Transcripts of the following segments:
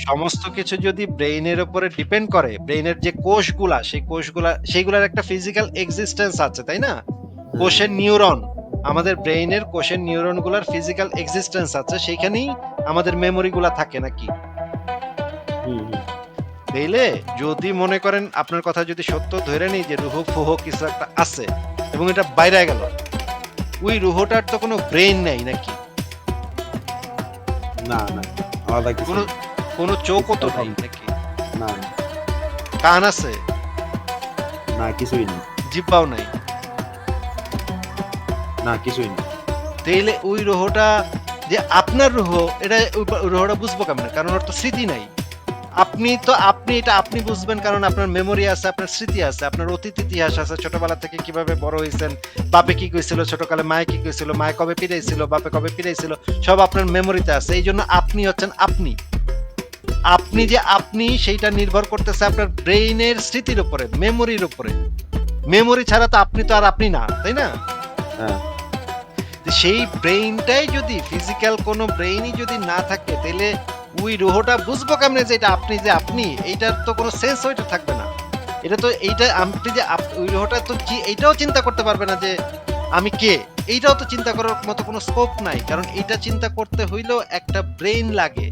সমস্ত কিছু যদি ব্রেইনের উপরে ডিপেন্ড করে, ব্রেইনের যে কোষগুলা, সেইগুলার একটা ফিজিক্যাল এক্সিস্টেন্স আছে, তাই না? কোষের নিউরন, আমাদের ব্রেইনের কোষের নিউরন গুলার ফিজিক্যাল এক্সিস্টেন্স আছে, সেইখানেই আমাদের মেমোরি গুলা থাকে নাকি? তাইলে যদি মনে করেন আপনার কথা যদি সত্য ধরে নেই যে রুহ ফুহ কিছু একটা আছে এবং এটা বাইরে গেল, ওই রুহটার তো কোনো ব্রেইন নাই নাকি? না না, আলাদা কিছু কোনো না। কোনো চোখও তো কিছু নাই না। নাকি? না না, কান আছে? না কিছুই না, জিহ্বাও নাই? না কিছুই না। তাইলে ওই রুহটা যে আপনার রুহ, এটা ওই রুহটা বুঝবো কেমনে? কারণ ওর তো স্মৃতি নাই। আপনি বুঝবেন কারণ আপনার মেমোরি আছে, আপনার স্মৃতি আছে, আপনার অতীত ইতিহাস আছে, ছোটবেলা থেকে কিভাবে বড় হয়েছেন, বাপে কি কইছিল, ছোটকালে মায়ে কি কইছিল, মায়ে কবে পিটাইছিল, বাপে কবে পিটাইছিল, সব আপনার মেমোরিতে আছে। এই জন্য আপনি হচ্ছেন আপনি। আপনি যে আপনি, সেইটা নির্ভর করতেছে আপনার ব্রেইনের স্মৃতির উপরে, মেমোরির উপরে। মেমোরি ছাড়া তো আপনি তো আর আপনি না, তাই না? হ্যাঁ, সেই ব্রেইনটাই যদি, ফিজিক্যাল কোনো ব্রেইনই যদি না থাকে, তাহলে ওই রুহটা বুঝবো কেমনে যে এটা আপনি, যে আপনি, এইটার তো কোনো সেন্স ওইটা থাকবে না। এটা তো, এইটা আপনি যে ওই রুহটা তো এইটাও চিন্তা করতে পারবে না যে আমি কে। এইটাও তো চিন্তা করার মতো কোনো স্কোপ নাই, কারণ এটা চিন্তা করতে হইলেও একটা ব্রেইন লাগে।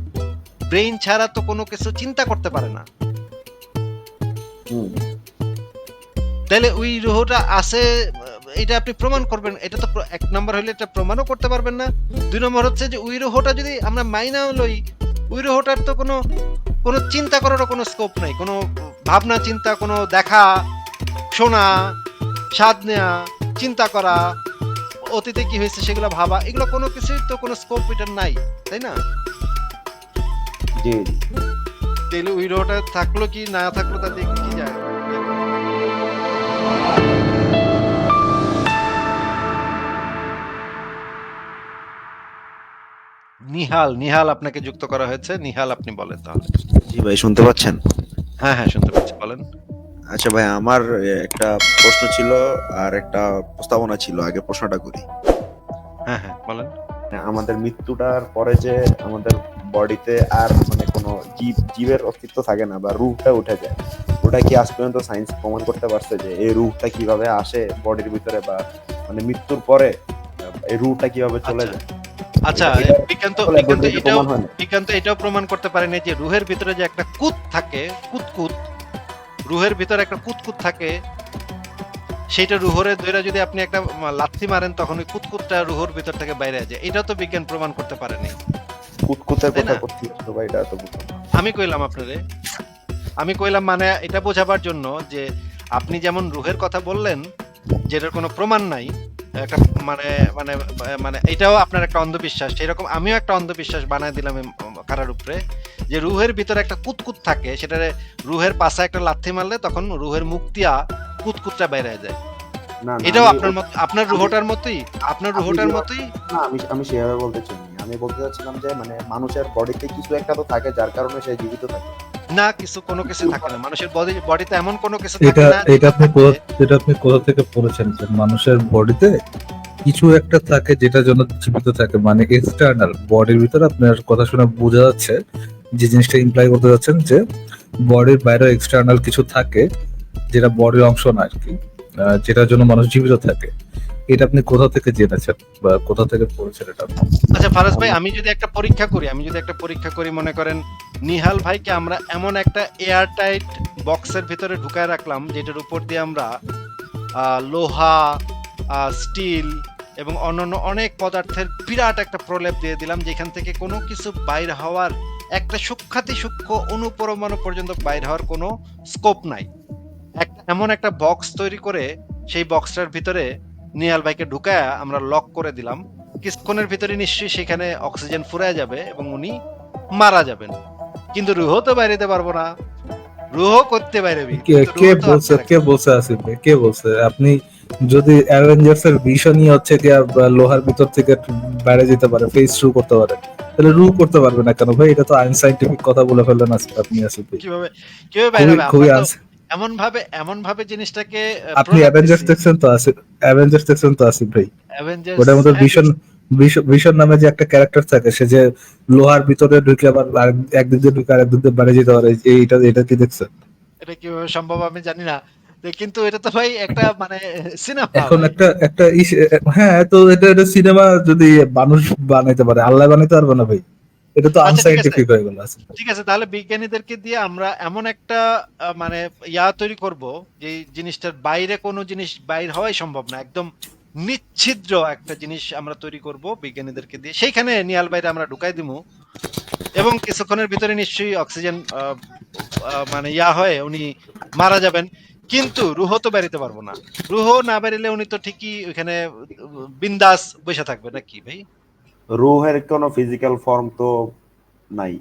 ব্রেইন ছাড়া তো কোনো কিছু চিন্তা করতে পারে না। তাহলে ওই রুহটা আছে, এটা আপনি প্রমাণ করবেন, এটা তো এক নম্বর হইলে এটা প্রমাণও করতে পারবেন না। দুই নম্বর হচ্ছে যে ওই রুহটা যদি আমরা মাইনাও লই, ওই রুহটার তো কোনো কোনো চিন্তা করারও কোনো স্কোপ নাই, কোনো ভাবনা চিন্তা, কোনো দেখা শোনা, স্বাদ নেওয়া, চিন্তা করা, অতীতে কি হয়েছে সেগুলো ভাবা, এগুলো কোনো কিছুই তো কোনো স্কোপ এটার নাই, তাই না? জি জি। তাহলে ওই রুহটা থাকলো কি না থাকলো তাতে কি যায়? নিহাল আপনাকে যুক্ত করা হয়েছে। নিহাল, আপনি বলেন তাহলে। জি ভাই, শুনতে পাচ্ছেন? হ্যাঁ হ্যাঁ, শুনতে পাচ্ছি, বলেন। আচ্ছা ভাই, আমার একটা প্রশ্ন ছিল আর একটা প্রস্তাবনা ছিল, আগে প্রশ্নটা করি। হ্যাঁ হ্যাঁ, বলেন। আমাদের মৃত্যুটার পরে যে আমাদের বডিতে আর মানে কোনো জীবের অস্তিত্ব থাকে না বা রূহটা উঠে যায়, ওটা কি আজ পর্যন্ত সায়েন্স প্রমাণ করতে পারছে যে এই রূহটা কিভাবে আসে বডির ভিতরে, বা মানে মৃত্যুর পরে এই রূহটা কিভাবে চলে যায়? আচ্ছা, এটা বিজ্ঞান তো এটাও প্রমাণ করতে পারেনি যে রুহের ভিতরে যে একটা কুত থাকে, কুতকুত, রুহের ভিতরে একটা কুতকুত থাকে, সেইটা রুহরে ধরে যদি আপনি একটা লাথি মারেন, তখন ওই কুতকুতটা রুহর ভিতর থেকে বাইরে যায়। এটাও তো বিজ্ঞান প্রমাণ করতে পারেনি, কুতকুতের তাই কথা না? করছি তো ভাই, এটা তো বুঝলাম না। আমি কইলাম মানে এটা বোঝাবার জন্য যে আপনি যেমন রুহের কথা বললেন, যেটার কোনো প্রমাণ নাই, একটা মানে মানে মানে এটাও আপনার একটা অন্ধবিশ্বাস, সেরকম আমিও একটা অন্ধবিশ্বাস বানায় দিলাম কারার উপরে, যে রুহের ভিতরে একটা কুতকুত থাকে, সেটারে রুহের পাশে একটা লাথি মারলে তখন রুহের মুখ দিয়া কুতকুতটা বাইরে যায়। না না, এটাও আমি আপনার মত, আপনার রুহটার মতোই, আপনার রুহটার মতোই। না, আমি সেভাবে বলতে চাইনি। আমি বলতে চাচ্ছিলাম যে মানে মানুষের বডিতে কিছু একটা তো থাকে যার কারণে সে জীবিত থাকে। না, কোনো কিছু থাকে না মানুষের বডিতে, এমন কোনো কিছু থাকে এটা না এটা যেটা আপনি থাকলে। এটা আপনি কোথা থেকে পড়েছেন যে মানুষের বডিতে কিছু একটা থাকে যেটার জন্য জীবিত থাকে, মানে এক্সটার্নাল বডির ভিতরে? আপনার কথা শুনে বোঝা যাচ্ছে যে জিনিসটা ইমপ্লাই করতে যাচ্ছেন যে বডির বাইরে এক্সটার্নাল কিছু থাকে যেটা বডির অংশ না আর কি, যেটার জন্য মানুষ জীবিত থাকে। এটা আপনি কোথা থেকে জেনেছেন বা কোথা থেকে পড়েছেন এটা? আচ্ছা ফারাজ ভাই, আমি যদি একটা পরীক্ষা করি, মনে করেন নিহাল ভাইকে আমরা এমন একটা এয়ার টাইট বক্সের ভিতরে ঢুকায় রাখলাম, যেটার উপর দিয়ে আমরা লোহা, স্টিল এবং অন্যান্য অনেক পদার্থের বিরাট একটা প্রলেপ দিয়ে দিলাম, যেখান থেকে কোনো কিছু বাইর হওয়ার, একটা সূক্ষ্ম অনুপরমাণু পর্যন্ত বাইর হওয়ার কোনো স্কোপ নাই। এমন একটা বক্স তৈরি করে সেই বক্সটার ভিতরে নিহাল ভাইকে ঢুকায়া আমরা লক করে দিলাম। কিছুক্ষণের ভিতরে নিশ্চয়ই সেখানে অক্সিজেন ফুরায় যাবে এবং উনি মারা যাবেন, কিন্তু রুহ তো বাইরেতে পারবো না। রুহ করতে বাইরেবি, কে বলছে আসিফ ভাই? কে বলছে? আপনি যদি অ্যাভেঞ্জার্স এর ভিশনই হচ্ছে কি লোহার ভিতর থেকে বাইরে যেতে পারে, ফেস থ্রু করতে পারে, তাহলে রু করতে পারবে না কেন ভাই? এটা তো আনসাইন্টিফিক কথা বলে ফেললেন আপনি আসিফ ভাই। কিভাবে বাইরে হবে? খুবই এমন ভাবে জিনিসটাকে আপনি অ্যাভেঞ্জার্স দেখছেন তো আসিফ ভাই? অ্যাভেঞ্জার্স, ওটার মধ্যে ভিশন ভীষণ নামে যে একটা ক্যারেক্টার থাকে, সে যে লোহার ভিতরে ঢুকে আবার একদিক দিয়ে ঢুকে আরেক দিক দিয়ে বাইরে যেতে পারে, এইটা এটা কি দেখছেন? এটা কিভাবে সম্ভব আমি জানি না। কিন্তু এটা তো ভাই একটা মানে সিনেমা এখন ভাই। একটা একটা হ্যাঁ, তো এটা সিনেমা যদি মানুষ বানাইতে পারে, আল্লাহ বানাইতে পারবে না ভাই? এটা তো আচ্ছা ঠিক আছে, আনসাইন্টিফিক হয়ে গেল আসলে। ঠিক আছে, তাহলে বিজ্ঞানীদেরকে দিয়ে আমরা এমন একটা মানে তৈরি করব যে জিনিসটার বাইরে কোনো জিনিস বাইর হওয়াই সম্ভব না, একদম নিচ্ছিদ্র একটা জিনিস আমরা তৈরি করব বিজ্ঞানীদেরকে দিয়ে, সেইখানে নিয়াল বাইরে আমরা ঢুকাই দিমু, এবং কিছুক্ষণের ভিতরে নিশ্চয়ই অক্সিজেন মানে হয়, উনি মারা যাবেন, কিন্তু রুহ তো বেরিতে পারবো না। রুহ না বেরিলে উনি তো ঠিকই ওইখানে বিন্দাস বসে থাকবে নাকি ভাই? রুহের কোনো ফিজিক্যাল ফর্ম তো নাই।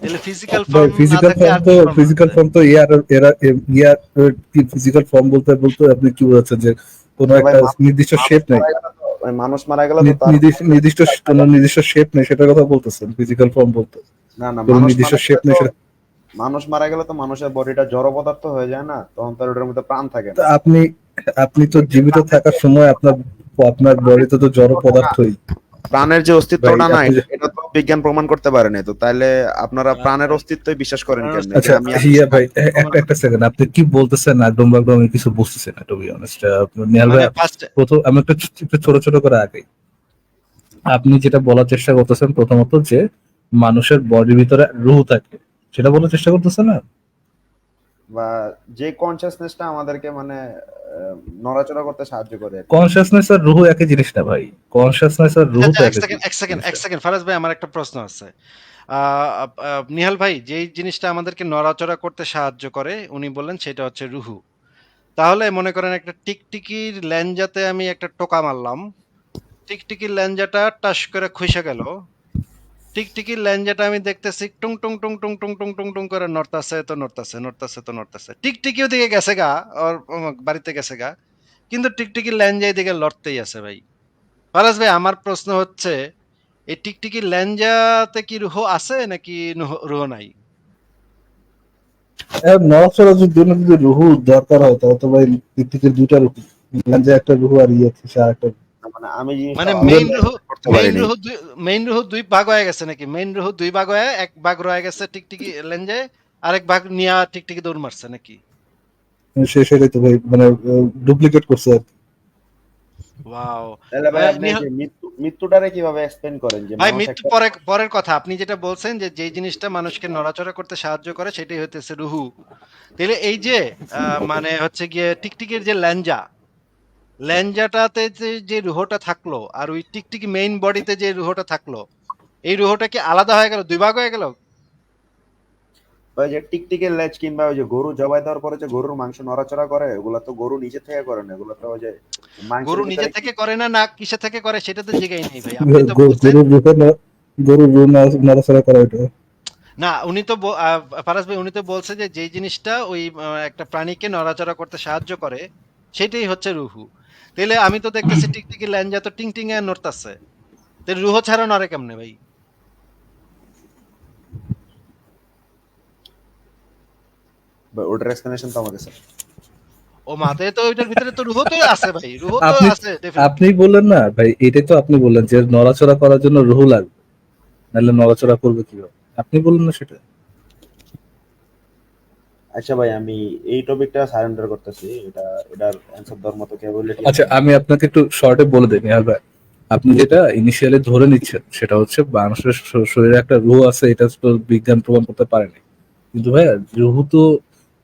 তাহলে ফিজিক্যাল ভাই ফর্ম না ফিজিক্যাল থাকলে ফর্ম আর তো কি ফর্ম ফিজিক্যাল আছে? ফর্ম তো ইয়ার কি ফিজিক্যাল ফর্ম বলতে বলতে আপনি কি বোঝাচ্ছেন, যে কোনো তো ভাই একটা নির্দিষ্ট শেপ নেই? মানুষ মারা গেলে তো তার নির্দিষ্ট নির্দিষ্ট কোনো নির্দিষ্ট শেপ নেই, সেটার কথা বলতেছেন ফিজিক্যাল ফর্ম বলতে? না না, কোনো মানুষ নির্দিষ্ট মারা গেলে শেপ নেই তো সেটা। মানুষ মারা গেলে তো মানুষের বডিটা জড় পদার্থ হয়ে যায় না, তখন তার ওটার মধ্যে প্রাণ থাকে তা না। আপনি আপনি তো ওই যে জীবিত থাকার সময় আপনার আপনার বডিতে তো জড় পদার্থই। প্রাণের যে ভাই অস্তিত্বটা নাই, আপনি এটা তো বিজ্ঞান প্রমাণ করতে পারেনি। তো তাইলে আপনারা প্রাণের অস্তিত্বই বিশ্বাস করেন প্রাণের কেমনে যে আচ্ছা, আমি অস্তিত্ব ইয়া ভাই প্রমাণ একটা করতে সেকেন্ড, আপনি কি বলতেছেন একদম একদম আমি কিছু বুঝতেছি না টু বি অনেস্ট। নিহাল ভাই, মানে ফার্স্ট। প্রথম আমি একটু ছোট ছোট করে আগে, আপনি যেটা বলার চেষ্টা করতেছেন প্রথমত যে মানুষের বডির ভিতরে রুহ থাকে, সেটা বলার চেষ্টা করতেছেন না? বা যে কনসিয়াসনেসটা আমাদেরকে মানে আহ, নড়াচড়া করতে সাহায্য করে আর কি। কনসিয়াসনেস আর রুহ একই জিনিস না ভাই, কনসিয়াসনেস আর রুহ আচ্ছা তো এক একই সেকেন্ড, এক জিনিস। সেকেন্ড ফারাজ ভাই, আমার একটা প্রশ্ন আছে। নিহাল ভাই, যেই জিনিসটা আমাদেরকে নড়াচড়া করতে সাহায্য করে উনি বললেন সেটা হচ্ছে রুহু। তাহলে মনে করেন একটা টিকটিকির ল্যাঞ্জাতে আমি একটা টোকা মারলাম, টিকটিকির ল্যাঞ্জাটা টাস করে খসে গেল, টিকটিকির ল্যাঞ্জাটা আমি দেখতেছি টুং টুং টুং টুং টুং টুং টুং টুং করে নড়তাছে তো নড়তাছে, নড়তাছে তো নড়তাছে, টিকটিকিও দিকে গেছে গা, ওর বাড়িতে গেছে গা, কিন্তু টিকটিকির ল্যাঞ্জা দিকে লড়তেই আছে ভাই। ফারাজ ভাই, আমার প্রশ্ন হচ্ছে, এই টিকটিকির ল্যাঞ্জাতে কি রুহ আছে নাকি রুহ নাই? নড়াচড়ার জন্য যদি রুহু দরকার হয় তাহলে তো ভাই পৃথিবীর দুইটা রুহু, যে একটা রুহু আর ইয়ে সে আরেকটা। মানে আমি জিনিসটা মানে দুজন- করতে পারিনি। মেইন রুহু দুই ভাগ হয়ে গেছে নাকি? মেইন রুহু দুই ভাগ হয়ে এক ভাগ রয়ে গেছে টিকটিকি লেঞ্জে, আরেক ভাগ নিয়া টিকটিকি দৌড় মারছে নাকি? সেটাই তো ভাই, মানে ডুপ্লিকেট করছে আর কি। ওয়াও। তাহলে ভাই ভাই আপনি যে মৃত্যুটারে কিভাবে এক্সপ্লেন করেন যে ভাই মানুষ মৃত্যু একটা পরের কথা, আপনি যেটা বলছেন যে যেই জিনিসটা মানুষকে নড়াচড়া করতে সাহায্য করে সেটাই হইতেছে রুহু। তাহলে এই যে মানে হচ্ছে গিয়ে টিকটিকির যে ল্যাঞ্জা, ল্যাঞ্জাটাতে যে যে রুহটা থাকলো আর ওই টিকটিকি মেইন বডিতে যে রুহটা থাকলো, এই রুহটা কি আলাদা হয়ে গেল, দুই ভাগ হয়ে গেল? ওই যে টিকটিকের লেজ কিংবা ওই যে গরু জবাই দেওয়ার পরে যে গরুর মাংস নড়াচড়া করে, ওগুলা তো গরু নিজে থেকে করে না, এগুলো তো ওই যে মাংসের গরু নিজে ভিতরে কি থেকে করে না, না কিসে থেকে করে সেটা তো জিগাই নাই ভাই, আপনি তো বলছেন। গরুর রুহে গরুর রুহ নড়াচড়া করা ওইটা। না উনি তো ফারাজ ভাই উনি তো বলছে যে যেই জিনিসটা ওই একটা প্রাণীকে নড়াচড়া করতে সাহায্য করে সেটাই হচ্ছে রুহু। তাহলে আমি তো দেখতেছি টিকটিকি ল্যাঞ্জা তো টিং টিং এ নড়তাছে, তাহলে রুহ ছাড়া নড়ে কেমনে ভাই? ওটার এক্সপ্লেনেশন তো আমাকে স্যার। ও মাথায় তো ওইটার ভিতরে তো রুহ তো আছে ভাই, রুহ তো আপনি আছে ডেফিনেটলি। আপনি বললেন না ভাই, এটাই তো আপনি বললেন যে নড়াচড়া করার জন্য রুহু লাগবে, নাহলে নড়াচড়া করবে কিভাবে? আপনি বললেন না সেটা? আচ্ছা ভাই, আমি এই টপিকটা সারেন্ডার করতেছি, এটার অ্যানসার দেওয়ার মতো ক্যাপাবিলিটি আচ্ছা, আমার আমি আপনাকে একটু শর্টে বলে দিই নিহাল ভাই। আপনি যেটা ইনিশিয়ালি ধরে নিচ্ছেন সেটা হচ্ছে মানুষের শরীরে একটা রুহ আছে, এটা তো বিজ্ঞান প্রমাণ করতে পারেনি। কিন্তু ভাইয়া, রুহু তো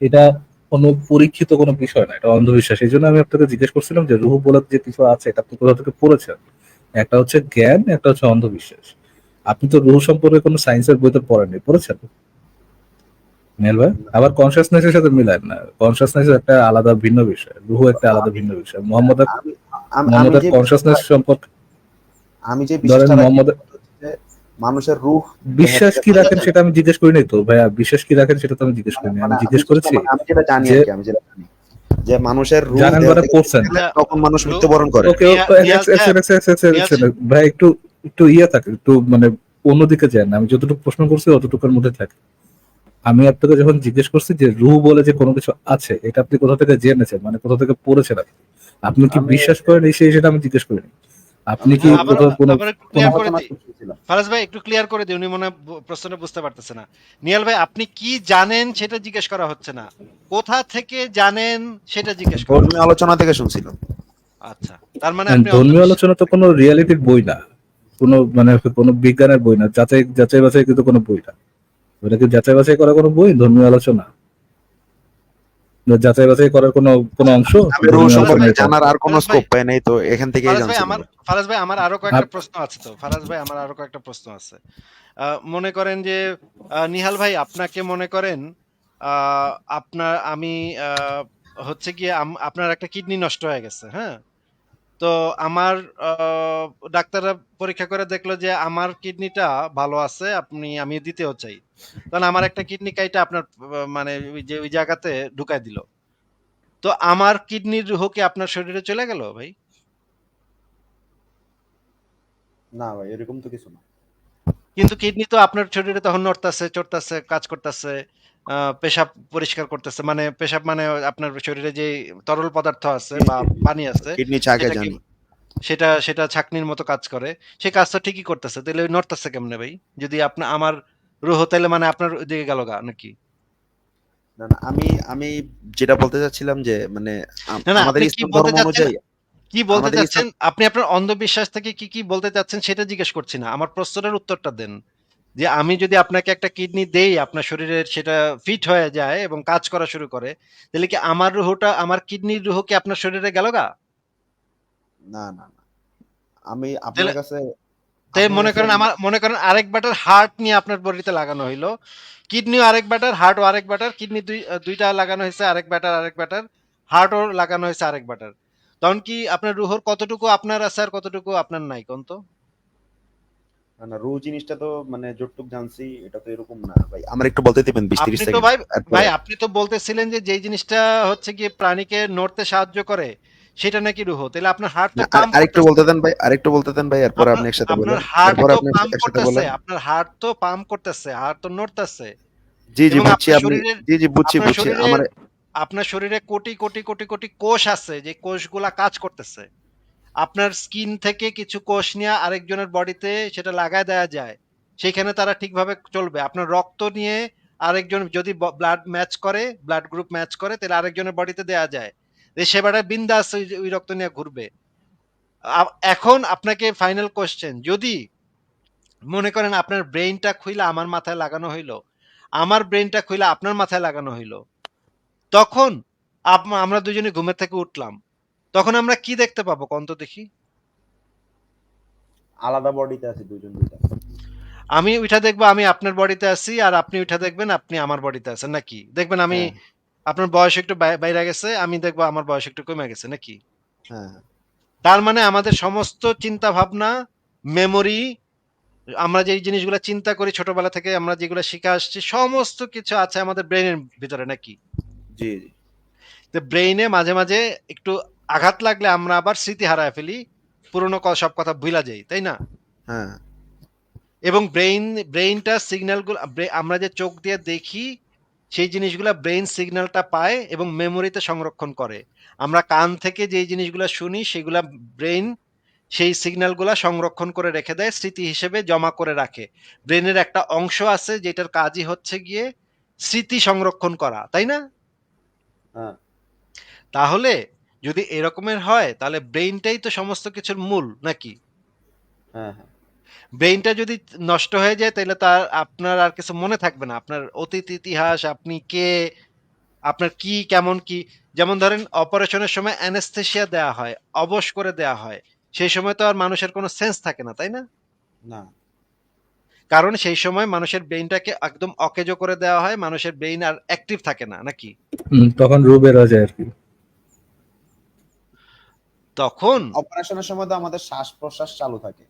এটা কোনো পরীক্ষিত কোনো বিষয় না, এটা অন্ধবিশ্বাস। এই জন্য আমি আপনাকে জিজ্ঞেস করছিলাম যে রুহু বলার যে কিছু আছে এটা আপনি কোথা থেকে পড়েছেন। একটা হচ্ছে জ্ঞান, একটা হচ্ছে অন্ধবিশ্বাস। আপনি তো রুহু সম্পর্কে কোনো সায়েন্সের বইতে পড়েননি, পড়েছেন নিহাল ভাই? আবার কনসিয়াসনেস এর সাথে মিলায় না, কনসিয়াসনেস একটা আলাদা ভিন্ন বিষয়, রুহু একটা আলাদা আমি ভিন্ন বিষয়। মোহাম্মদের আমি আমি আমি মোহাম্মদের যে কনসিয়াসনেস সম্পর্কে, আমি যে ধরেন বিশ্বাসটা রাখি মোহাম্মদের যে মানুষের রূহ দেহ বিশ্বাস থেকে কি থাকে। রাখেন সেটা আমি জিজ্ঞেস করিনি তো ভাইয়া, বিশ্বাস কি রাখেন সেটা তো আমি জিজ্ঞেস করিনি। মানে আমি আমি জিজ্ঞেস করেছি মানে আমি যেটা জানি যে আর কি, আমি যেটা জানি যে মানুষের রূহ জানেন দেহ মানে থেকে পড়ছেন। গেলে তখন মানুষ মৃত্যুবরণ করে। ওকে, নিয়াজ সাহেব, নিয়াজ সাহেব, ভাই একটু একটু থাকে, একটু মানে অন্যদিকে যান। আমি যতটুকু প্রশ্ন করছি অতটুকুর মধ্যে থাকে। আমি আপনাকে যখন জিজ্ঞেস করছি যে রুহ বলে যে কোনো কিছু আছে, এটা আপনি কোথা থেকে জেনেছেন, মানে কোথা থেকে পড়েছেন আপনি, আপনি কি আমি বিশ্বাস করেন এই সেটা আমি জিজ্ঞেস করিনি। আপনি কি আবার কোথাও কোনো আবার একটু ক্লিয়ার করে আলোচনা দিই। শুনছিলাম। ফারাজ ভাই একটু ক্লিয়ার করে দিই, উনি মনে হয় প্রশ্নটা বুঝতে পারতেছে না। নিহাল ভাই আপনি কি জানেন সেটা জিজ্ঞেস করা হচ্ছে না, কোথা থেকে জানেন সেটা জিজ্ঞেস করা ধর্মীয় হচ্ছে। আলোচনা থেকে শুনছিলাম। আচ্ছা, তার মানে আপনি ধর্মীয় অন্ধবিশ্বাস। আলোচনা তো কোনো রিয়ালিটির বই না, কোনো মানে কোনো বিজ্ঞানের বই না, যাচাই যাচাই বাছাই কিন্তু কোনো বই না। ওটা কি যাচাই বাছাই করা কোনো বই ধর্মীয় আলোচনা? না, যাচাই বাছাই করার কোনো কোনো অংশ আমি রুহ ধর্মীয় ফারাজ আলোচনা ভাই, সম্পর্কে এটা? জানার আর কোনো ফারাজ ভাই, স্কোপ পাই নাই, তো এখান থেকেই জানছিলাম। ফারাজ ভাই আমার আরো কয়েকটা আপ- প্রশ্ন আছে তো। ফারাজ ভাই আমার আরো কয়েকটা প্রশ্ন আছে। মনে করেন যে নিহাল ভাই আপনাকে মনে করেন আহ, আপনার আমি হচ্ছে গিয়ে আপনার একটা কিডনি নষ্ট হয়ে গেছে, হ্যাঁ? তো আমার ডাক্তাররা পরীক্ষা করে দেখলো যে আমার কিডনিটা ভালো আছে, আমি দিতেও চাই। কারণ আমার একটা কিডনি কাইটা আপনার মানে ওই জায়গাতে ঢুকাই দিল। তো আমার কিডনির রুহ কি আপনার শরীরে চলে গেল ভাই? না ভাই, এরকম তো কিছু না। কিন্তু কিডনি তো আপনার শরীরে তখন নড়তাছে, চড়তাছে, কাজ করতেছে, পেশাব পরিষ্কার করতেছে, মানে পেশাব মানে আপনার শরীরে যে তরল পদার্থ আছে বা পানি আছে কিডনি চাকে সেটাকে, জানি। সেটা সেটা ছাঁকনির মতো কাজ করে। সেই কাজটা ঠিকই করতেছে, তাহলে ওই নড়তেছে কেমনে ভাই? যদি আপনার আমার রুহ তাইলে মানে আপনার ওইদিকে গেল গা নাকি? না না, আমি আমি যেটা বলতে চাচ্ছিলাম যে মানে না না, আমাদের আপনি কি ইসলাম বলতে ধর্ম চাচ্ছেন, অনুযায়ী, কি বলতে আমাদের চাচ্ছেন ইসলাম আপনি আপনার অন্ধবিশ্বাস থেকে কি কি বলতে চাচ্ছেন সেটা জিজ্ঞেস করছি না, আমার প্রশ্নের উত্তরটা দেন। যে আমি যদি আপনাকে একটা কিডনি দেই, আপনার শরীরের সেটা ফিট হয়ে যায় এবং কাজ করা শুরু করে, তাহলে কি আমার রুহটা, আমার কিডনির রুহ কি আপনার শরীরে গেল গা? না না না, আমি আপনার তাহলে কাছে তাই আপনার মনে কাছে করেন আমার, মনে করেন আরেক ব্যাটার হার্ট নিয়ে আপনার বডিতে লাগানো হইলো, কিডনিও আরেক ব্যাটার, হার্টও আরেক ব্যাটার, কিডনি দুইটা লাগানো হয়েছে আরেক ব্যাটার, হার্টও লাগানো হয়েছে আরেক ব্যাটার। তখন কি আপনার রুহর কতটুকু আপনার আছে আর কতটুকু আপনার নাই কোন তো? না না, রু জিনিসটা তো মানে যতটুক জানছি এটা তো এরকম না ভাই। আমার একটু বলতে দিবেন 20-30 আপনি তো সেকেন্ড, ভাই, তারপরে আপনি তো বলতেছিলেন যে যেই জিনিসটা হচ্ছে গিয়ে প্রাণীকে নড়তে সাহায্য করে সেটা নাকি রুহ, তাহলে আপনার হার্ট তো না, পাম্প আরেকটু করতেছে। বলতে দেন ভাই, আরেকটু বলতে দেন ভাই, এরপরে আপনার আপনি একসাথে আপনার বলেন। হার্ট এরপরে তো আপনি পাম্প একসাথে করতেছে, বলেন। আপনার হার্ট তো পাম্প করতেছে, হার্ট তো নড়তেছে। জি জি এবং বুঝছি, আপনি জি জি বুঝছি আপনার বুঝছি শরীরের আমার। আপনার শরীরে কোটি কোটি কোটি কোটি কোষ আছে, যে কোষগুলা কাজ করতেছে। আপনার স্কিন থেকে কিছু কোষ নিয়ে আরেকজনের বডিতে সেটা লাগায় দেওয়া যায়, সেখানে তারা ঠিকভাবে চলবে। আপনার রক্ত নিয়ে আরেকজন যদি ব্লাড ম্যাচ করে, ব্লাড গ্রুপ ম্যাচ করে, তাহলে আরেকজনের বডিতে দেওয়া যায়, যে সেবাটা বিন্দাস ওই রক্ত নিয়ে ঘুরবে। এখন আপনাকে ফাইনাল কোশ্চেন, যদি মনে করেন আপনার ব্রেইনটা খুইলা আমার মাথায় লাগানো হইলো, আমার ব্রেইনটা খুইলা আপনার মাথায় লাগানো হইলো, তখন আমরা দুজনে ঘুমের থেকে উঠলাম, তখন আমরা কি দেখতে পাবো কন্ত দেখি? আলাদা বডিতে আছি দুজন দুইটা। আমি উঠা দেখবো আমি আপনার বডিতে আছি, আর আপনি উঠা দেখবেন আপনি আমার বডিতে আছেন, নাকি দেখবেন আমি হ্যাঁ আপনার বয়স একটু বাইরে গেছে, আমি দেখবো আমার বয়স একটু কমে গেছে, নাকি? হ্যাঁ হ্যাঁ। তার মানে আমাদের সমস্ত চিন্তা ভাবনা, মেমোরি, আমরা যে জিনিসগুলো চিন্তা করি ছোটবেলা থেকে, আমরা যেগুলো শিখে আসছি, সমস্ত কিছু আছে আমাদের ব্রেনের ভিতরে, নাকি? জি জি। তো ব্রেইনে মাঝে মাঝে একটু আঘাত লাগলে আমরা আবার স্মৃতি হারায় ফেলি, পুরোনো সব কথা ভুলা যাই, তাই না? হ্যাঁ এবং ব্রেইনটা সিগন্যালগুলো, আমরা যে চোখ দিয়ে দেখি সেই জিনিসগুলা ব্রেইন সিগন্যালটা পায় এবং মেমোরিতে সংরক্ষণ করে। আমরা কান থেকে যে জিনিসগুলা শুনি সেগুলা ব্রেইন সেই সিগন্যালগুলা সংরক্ষণ করে রেখে দেয়, স্মৃতি হিসেবে জমা করে রাখে। ব্রেনের একটা অংশ আছে যেটার কাজই হচ্ছে গিয়ে স্মৃতি সংরক্ষণ করা, তাই না? হ্যাঁ তাহলে যদি এরকমের হয় তাহলে ব্রেইনটাই তো সমস্ত কিছুর মূল, নাকি? হ্যাঁ হ্যাঁ। ব্রেইনটা যদি নষ্ট হয়ে যায় তাহলে তার আপনার আর কিছু মনে থাকবে না, আপনার অতীত ইতিহাস, আপনি কে, আপনার কি কেমন কি। যেমন ধরেন অপারেশনের সময় অ্যানেস্থেসিয়া দেয়া হয়, অবশ করে দেয়া হয়, সেই সময় তো আর মানুষের কোনো সেন্স থাকে না, তাই না? না কারণ সেই সময় মানুষের ব্রেইনটাকে একদম অকেজো করে দেওয়া হয়, মানুষের ব্রেইন আর অ্যাক্টিভ থাকে না, নাকি? তখন রু বের হয়ে যায় আর কি। তখন অপারেশনের সময় তো আমাদের শ্বাস প্রশ্বাস চালু থাকে,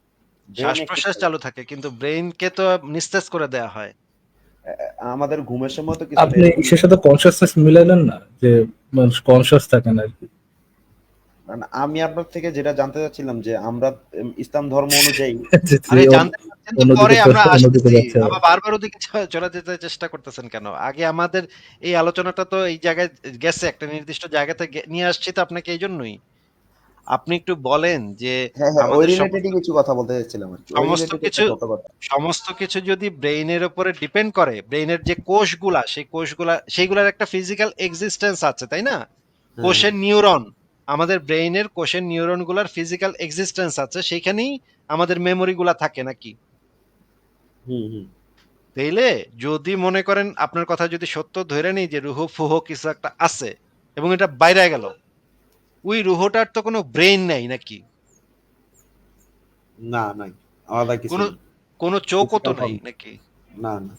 ব্রেন শ্বাস অ্যাক্টিভ প্রশ্বাস থাকে। চালু থাকে, কিন্তু ব্রেইনকে তো নিস্তেজ করে দেয়া হয়। আমাদের ঘুমের সময় তো কিছুটা আপনি এরকমই ইসের সাথে হয়। কনসিয়াসনেস মিলাইলেন না, যে মানুষ কনসিয়াস থাকেন আর কি। মানে আমি আপনার থেকে যেটা জানতে চাচ্ছিলাম যে আমরা ইসলাম ধর্ম অনুযায়ী যে আরে জানতে পারছেন তো, অন্যদিকে পরে আমরা অন্যদিকে আসতেছি। যাচ্ছে আর। আবার বারবার ওদিকে চলে যেতে চেষ্টা করতেছেন কেন? আগে আমাদের এই আলোচনাটা তো এই জায়গায় গেছে, একটা নির্দিষ্ট জায়গাতে নিয়ে আসছি তো আপনাকে এই জন্যই। আপনি একটু বলেন যে হ্যাঁ হ্যাঁ, ওই আমাদের রিলেটেডই কিছু কথা বলতে চাচ্ছিলাম আর কি, ওই সমস্ত রিলেটেড একটা কিছু ছোট কথা। সমস্ত কিছু যদি ব্রেইনের উপরে ডিপেন্ড করে, ব্রেইনের যে কোষগুলা সেই কোষগুলা সেইগুলার একটা ফিজিক্যাল এক্সিস্টেন্স আছে, তাই না? হ্যাঁ হ্যাঁ। কোষের নিউরন, আমাদের ব্রেইনের কোষের নিউরন গুলার ফিজিক্যাল এক্সিস্টেন্স আছে, সেইখানেই আমাদের মেমোরি গুলা থাকে নাকি? হুম হুম। তাইলে যদি মনে করেন আপনার কথা যদি সত্য ধরে নেই যে রুহ ফুহ কিছু একটা আছে এবং এটা বাইরে গেল, ওই রুহটার তো কোনো ব্রেইন নাই নাকি? না নাই, আলাদা কিছু কোনো নেই। কোনো চোখও তো ফিজিক্যাল নাই ফর্ম। নাকি? না না।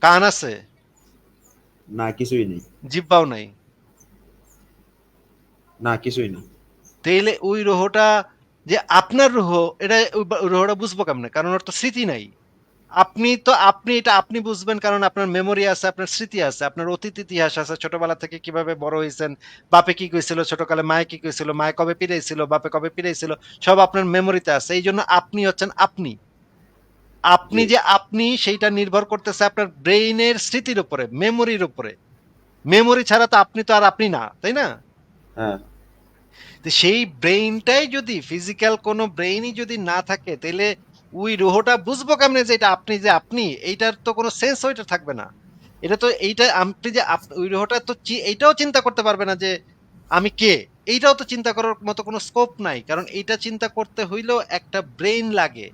কান আছে? না কিছুই নেই। জিহ্বাও নাই? না কিছুই নেই। তাইলে ওই রুহটা যে আপনার রুহ, এটা ওই রুহটা বুঝবো কেমনে? কারণ ওর তো স্মৃতি নাই। আপনি এটা আপনি বুঝবেন কারণ আপনার মেমোরি আছে, আপনার স্মৃতি আছে, আপনার অতীত ইতিহাস আছে। ছোটবেলা থেকে কিভাবে বড় হইছেন, বাপে কি কইছিল, ছোটকালে মায়ে কি কইছিল, মায়ে কবে পিড়াইছিল, বাপে কবে পিড়াইছিল, সব আপনার মেমোরিতে আছে। এইজন্য আপনি হচ্ছেন আপনি। আপনি জি। যে আপনি সেইটা নির্ভর করতেছে আপনার ব্রেইনের স্মৃতির উপরে, মেমোরির উপরে। মেমোরি ছাড়া তো আপনি তো আর আপনি না, তাই না? হ্যাঁ। তো সেই ব্রেইনটাই যদি ফিজিক্যাল কোনো ব্রেইনই যদি না থাকে, তাইলে ওই রুহটা বুঝবো কেমনে যে এটা আপনি যে আপনি? এইটার তো কোনো সেন্স ওইটা থাকবে না। এটা তো এইটা আপনি যে ওই রুহটা তো এইটাও চিন্তা করতে পারবে না যে আমি কে? এইটাও তো চিন্তা করার মতো কোনো স্কোপ নাই। কারণ এইটা চিন্তা করতে হইলেও একটা ব্রেইন লাগে।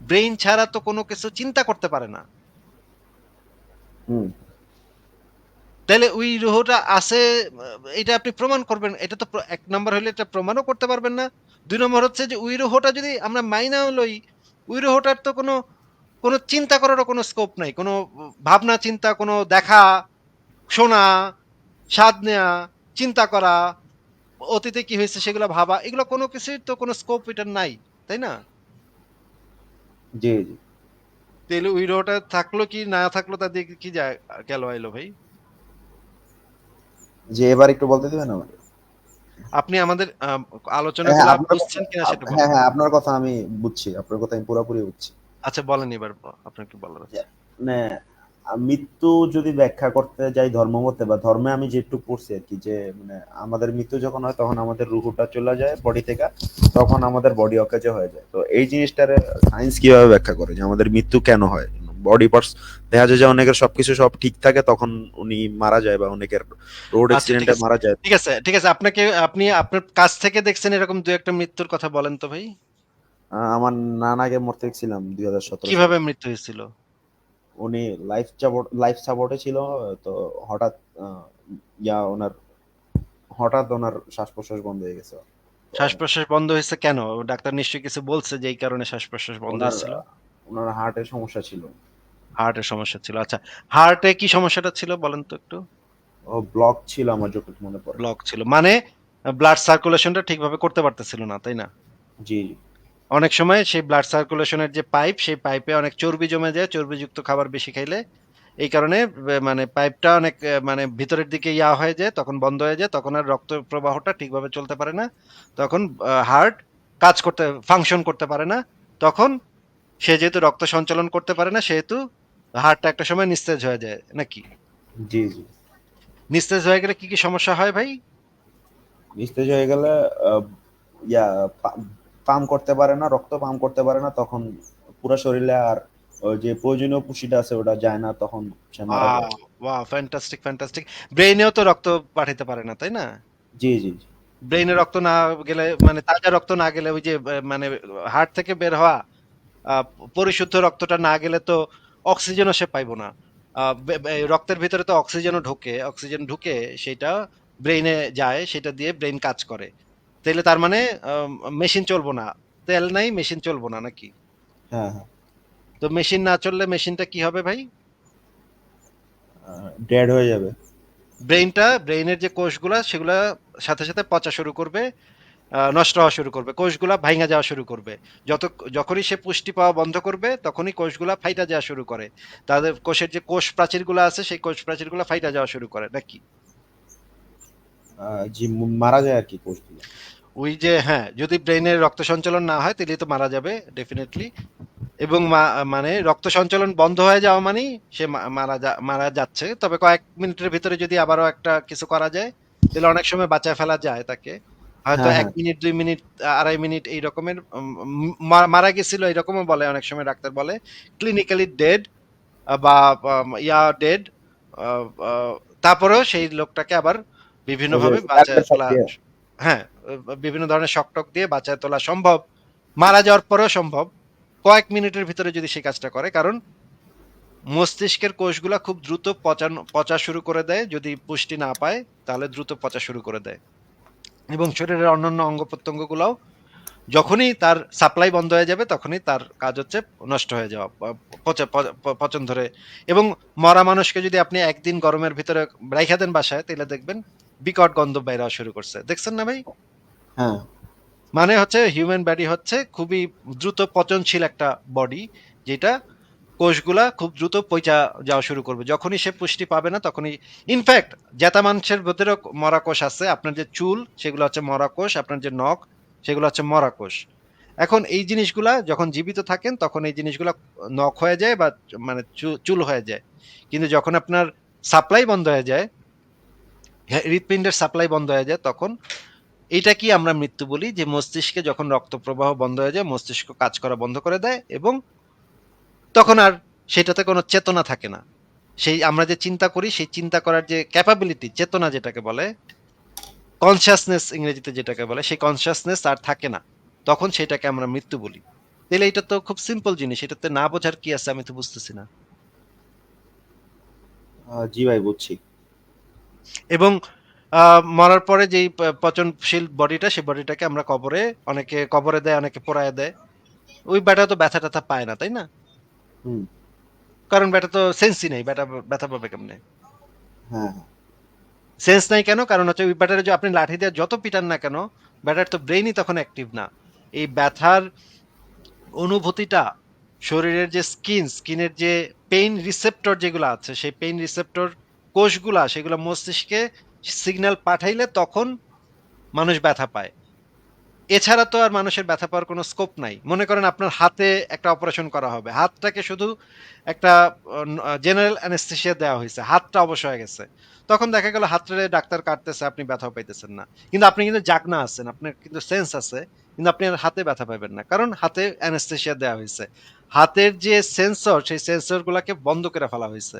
ব্রেইন ছাড়া তো কোনো কিছু চিন্তা করতে পারে না। হুম। তাইলে ওই রুহটা আছে, এটা আপনি প্রমাণ করবেন। এটা তো ১ নাম্বার হইলে এটা প্রমাণও করতে পারবেন না। ২ নম্বর হচ্ছে যে ওই রুহটা যদি আমরা মাইনাও লই, ওই রুহটার তো কোনো চিন্তা করারও কোনো স্কোপ নাই। কোনো ভাবনা চিন্তা, কোনো দেখা, শোনা, স্বাদ নেয়া, চিন্তা করা, অতীতে কি হয়েছে সেগুলো ভাবা, এগুলো কোনো কিছুই তো কোনো স্কোপ এটার নাই। তাই না? জি জি। তাইলে ওই রুহটা থাকলো কি না থাকলো তা দিয়ে কি যায় গেল আইলো ভাই? যে এবার একটু বলতে দিবেন আমাকে? আপনি আমাদের হ্যাঁ হ্যাঁ, আলোচনাগুলা আপনার কথা। বুঝছেন কিনা সেটা হ্যাঁ বলেন। হ্যাঁ, আপনার কথা আমি বুঝছি, আপনার কথা আমি পুরোপুরি বুঝছি। আচ্ছা বলেন এবার আপনার কি বলার যে আছে? মানে মৃত্যু যদি ব্যাখ্যা করতে যাই ধর্মমতে বা ধর্মে আমি যেটুকু পড়ছি আর কি, যে মানে আমাদের মৃত্যু যখন হয় তখন আমাদের রুহটা চলে যায় বডি থেকে, তখন আমাদের বডি অকেজো হয়ে যায়। তো এই জিনিসটার সায়েন্স কিভাবে ব্যাখ্যা করে যে আমাদের মৃত্যু কেন হয়? বডি পার্টস দেখা যায় যে অনেকের সবকিছু সব ঠিক থাকে, তখন উনি মারা যায়, বা অনেকের রোড আচ্ছা ঠিক অ্যাক্সিডেন্টে আছে। মারা যায়। ঠিক আছে, ঠিক আছে। আপনি আপনার কাছ থেকে দেখছেন এরকম ২-১ টা মৃত্যুর কথা বলেন তো ভাই। আমার নানাকে মরতে দেখছিলাম 2017 সালে। কিভাবে মৃত্যু হয়েছিল? উনি লাইফ সাপোর্টে ছিল। তো হঠাৎ আহ, ওনার হঠাৎ ওনার শ্বাস প্রশ্বাস বন্ধ হয়ে গেছে। তো শ্বাস-প্রশ্বাস বন্ধ হয়েছে কেন? ডাক্তার নিশ্চয়ই কিছু বলছে যে এই কারণে শ্বাস-প্রশ্বাস বন্ধ ওনার হয়েছিল। ওনার হার্টের সমস্যা ছিল। হার্টের সমস্যা ছিল। আচ্ছা, হার্টে কি সমস্যাটা ছিল বলেন তো একটু? ও ব্লক ছিল আমার যতটুকু মনে পড়ে। ব্লক ছিল। মানে ব্লাড সার্কুলেশনটা ঠিকভাবে করতে পারতেছিল না, তাই না? জি অনেক সময় সেই ব্লাড সার্কুলেশনের যে পাইপ, সেই পাইপে অনেক চর্বি জমে যায়, চর্বিযুক্ত খাবার বেশি খাইলে। এই কারণে মানে পাইপটা অনেক মানে ভিতরের দিকে হয়ে যায়, তখন বন্ধ হয়ে যায়, তখন আর রক্ত প্রবাহটা ঠিকভাবে চলতে পারে না। তখন হার্ট ফাংশন করতে পারে না। তখন সে যেহেতু রক্ত সঞ্চালন করতে পারে না, সেহেতু হার্টটা একটা সময় নিস্তেজ হয়ে যায় নাকি? জি জি। নিস্তেজ হয়ে গেলে কি সমস্যা হয় ভাই? নিস্তেজ হয়ে গেলে আহ, ইয়া পাম্প করতে পারে না, রক্ত পাম্প করতে পারে না, তখন পুরো শরীরে আর ওই যে প্রয়োজনীয় পুষ্টিটা আছে ওটা যায় না, তখন সে মারা ওয়াও, যায়। Wow, fantastic, fantastic. ব্রেইনেও তো রক্ত পাঠাইতে পারে না, তাই না? জি জি জি। ব্রেইনে রক্ত না গেলে, মানে তাজা রক্ত না গেলে, ওই যে মানে হার্ট থেকে বের হওয়া আহ, পরিশুদ্ধ রক্তটা না গেলে তো অক্সিজেনও সে পাইবো না। রক্তের ভিতরে তো অক্সিজেন ঢুকে সেটা ব্রেইনে যায়, সেটা দিয়ে ব্রেইন কাজ করে। তাইলে তার মানে মেশিন চলবো না। তেল নাই, মেশিন চলবো না নাকি? হ্যাঁ হ্যাঁ। তো মেশিন না চললে মেশিনটা কি হবে ভাই? ডেড হয়ে যাবে। ব্রেইনের যে কোষগুলা সেগুলা সাথে সাথে পচা শুরু করবে, নষ্ট হওয়া শুরু করবে, কোষগুলা ভাইঙা যাওয়া শুরু করবে। যখনই সে পুষ্টি পাওয়া বন্ধ করবে তখনই কোষগুলা ফাইটা যাওয়া শুরু করে। তাদের কোষের যে কোষ প্রাচীরগুলো আছে সেই কোষ প্রাচীরগুলো ফাইটা যাওয়া শুরু করে নাকি? জি, মারা যায় আর কি কোষগুলো। ওই যে হ্যাঁ, যদি ব্রেইনের রক্ত সঞ্চালন না হয় তাহলে তো মারা যাবে ডেফিনেটলি। এবং মানে রক্ত সঞ্চালন বন্ধ হয়ে যাওয়া মানেই সে মারা যাচ্ছে। তবে কয়েক মিনিটের ভিতরে যদি আবারও একটা কিছু করা যায় তাহলে অনেক সময় বাঁচায় ফেলা যায় তাকে। হয়তো হ্যাঁ, ১ হ্যাঁ। মিনিট ২ মিনিট ২.৫ মিনিট এই রকমের মারা গেছিল এরকমও বলে, অনেক সময় ডাক্তার বলে। ক্লিনিক্যালি ডেড বা ডেড, আ আ তারপরেও সেই লোকটাকে আবার ওই যে বিভিন্নভাবে বাঁচায় কার্পেট শক তোলা, দিয়ে। হ্যাঁ, বিভিন্ন ধরনের শক-টক দিয়ে বাঁচায় তোলা সম্ভব। মারা যাওয়ার পরেও সম্ভব। কয়েক মিনিটের ভিতরে যদি সেই কাজটা করে। কারণ মস্তিষ্কের কোষগুলা খুব দ্রুত পচা শুরু করে দেয়। যদি পুষ্টি না পায় তাহলে দ্রুত পচা শুরু করে দেয়। এবং শরীরের অন্যান্য অঙ্গ-প্রত্যঙ্গগুলাও যখনই তার সাপ্লাই বন্ধ হয়ে যাবে তখনই তার কাজ হচ্ছে নষ্ট হয়ে যাওয়া। পচন ধরে। এবং মরা মানুষকে যদি আপনি একদিন গরমের ভিতরে রাইখা দেন বাসায় তাইলে দেখবেন বিকট গন্ধ বাইর হওয়া শুরু করছে। দেখছেন না ভাই? হ্যাঁ, মানে হচ্ছে হিউম্যান বডি হচ্ছে খুবই দ্রুত পচনশীল একটা বডি, যেটা কোষগুলা খুব দ্রুত পইচা যাওয়া শুরু করবে। যখনই সে পুষ্টি পাবে না তখনই, ইনফ্যাক্ট জ্যাঠা মানুষের ভেতরেও মরা কোষ আছে। আপনার যে চুল সেগুলো হচ্ছে মরা কোষ, আপনার যে নখ সেগুলো হচ্ছে মরা কোষ। এখন এই জিনিসগুলা যখন জীবিত থাকেন তখন এই জিনিসগুলা নখ হয়ে যায় বা মানে চুল হয়ে যায়। কিন্তু যখন আপনার সাপ্লাই বন্ধ হয়ে যায়, হৃৎপিণ্ডের সাপ্লাই বন্ধ হয়ে যায়, তখন এইটা কি আমরা মৃত্যু বলি, যে মস্তিষ্কে যখন রক্ত প্রবাহ বন্ধ হয়ে যায় মস্তিষ্ক কাজ করা বন্ধ করে দেয় এবং তখন আর সেটাতে কোনো চেতনা থাকে না। সেই আমরা যে চিন্তা করি সেই চিন্তা করার যে ক্যাপাবিলিটি, চেতনা যেটাকে বলে, কনসিয়াসনেস ইংরেজিতে যেটাকে বলে, সেই কনসিয়াসনেস আর থাকে না। তখন সেটাকে আমরা মৃত্যু বলি। তাহলে এটা তো খুব সিম্পল জিনিস, এটাতে না বোঝার কি আছে আমি তো বুঝতেছি না। জি ভাই বুঝছি। এবং মরার পরে যেই পচনশীল বডিটা, সেই বডিটাকে আমরা কবরে, অনেকে কবরে দেয়, অনেকে পোড়ায় দেয়। ওই বেটা তো ব্যথা ট্যাথা পায় না, তাই না? হুম। কারণ বেটা তো সেন্সই নেই, বেটা ব্যথা পাবে কেমনে? হ্যাঁ, হ্যাঁ। সেন্স নাই কেন? কারণ হচ্ছে ওই ব্যাটারে যে আপনি লাঠি দিয়ে যত পিটান না কেন, ব্যাটার তো ব্রেইনই তখন অ্যাক্টিভ না। এই ব্যথার অনুভূতিটা শরীরের যে স্কিনের যে পেইন রিসেপ্টর যেগুলো আছে, সেই পেইন রিসেপ্টর কোষগুলা সেগুলো মস্তিষ্কে সিগন্যাল পাঠাইলে তখন মানুষ ব্যথা পায়। এছাড়া তো আর মানুষের ব্যথা পাওয়ার কোনো স্কোপ নাই। মনে করেন আপনার হাতে একটা অপারেশন করা হবে। হাতটাকে শুধু একটা জেনারেল অ্যানেসথেসিয়া দেওয়া হইছে। হাতটা অবশ হয়ে গেছে। তখন দেখা গেল হাতটারে ডাক্তার কাটতেছে, আপনি ব্যথাও পাইতেছেন না। কিন্তু আপনি কিন্তু জাগনা আছেন, আপনার কিন্তু সেন্স আছে। কিন্তু আপনি আর হাতে ব্যথা পাইবেন না। কারণ হাতে অ্যানেসথেসিয়া দেওয়া হইছে। হাতের যে সেন্সর, সেই সেন্সর গুলাকে বন্ধ করে ফেলা হইছে।